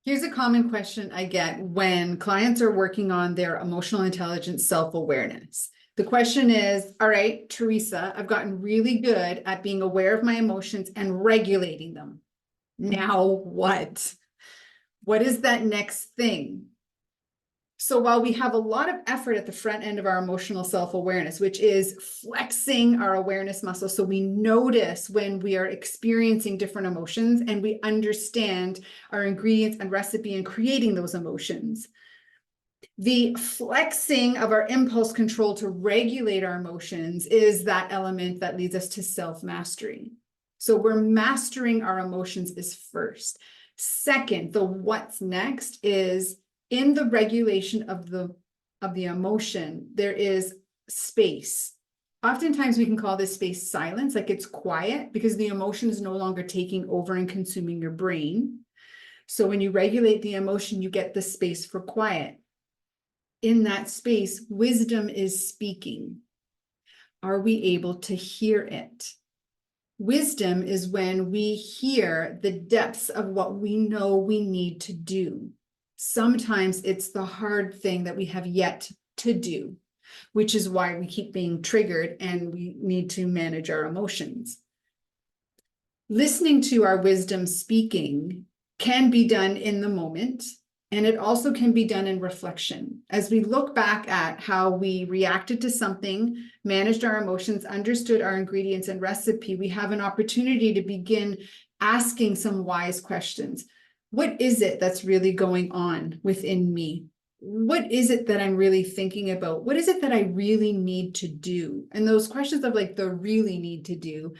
Here's a common question I get when clients are working on their emotional intelligence self-awareness. The question is, all right, Teresa, I've gotten really good at being aware of my emotions and regulating them. Now what? What is that next thing? So while we have a lot of effort at the front end of our emotional self-awareness, which is flexing our awareness muscle, so we notice when we are experiencing different emotions and we understand our ingredients and recipe in creating those emotions. The flexing of our impulse control to regulate our emotions is that element that leads us to self-mastery. So we're mastering our emotions is first. Second, the what's next is in the regulation of the emotion, there is space. Oftentimes we can call this space silence, like it's quiet because the emotion is no longer taking over and consuming your brain. So when you regulate the emotion, you get the space for quiet. In that space, wisdom is speaking. Are we able to hear it? Wisdom is when we hear the depths of what we know we need to do. Sometimes it's the hard thing that we have yet to do, which is why we keep being triggered and we need to manage our emotions. Listening to our wisdom speaking can be done in the moment, and it also can be done in reflection. As we look back at how we reacted to something, managed our emotions, understood our ingredients and recipe, we have an opportunity to begin asking some wise questions. What is it that's really going on within me? What is it that I'm really thinking about? What is it that I really need to do? And those questions of like the really need to do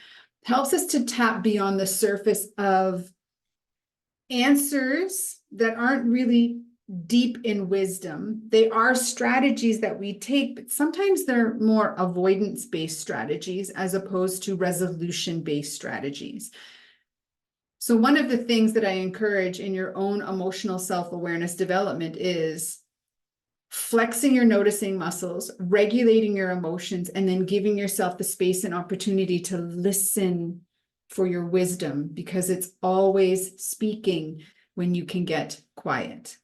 helps us to tap beyond the surface of answers that aren't really deep in wisdom. They are strategies that we take, but sometimes they're more avoidance-based strategies as opposed to resolution-based strategies. So one of the things that I encourage in your own emotional self-awareness development is flexing your noticing muscles, regulating your emotions, and then giving yourself the space and opportunity to listen for your wisdom, because it's always speaking when you can get quiet.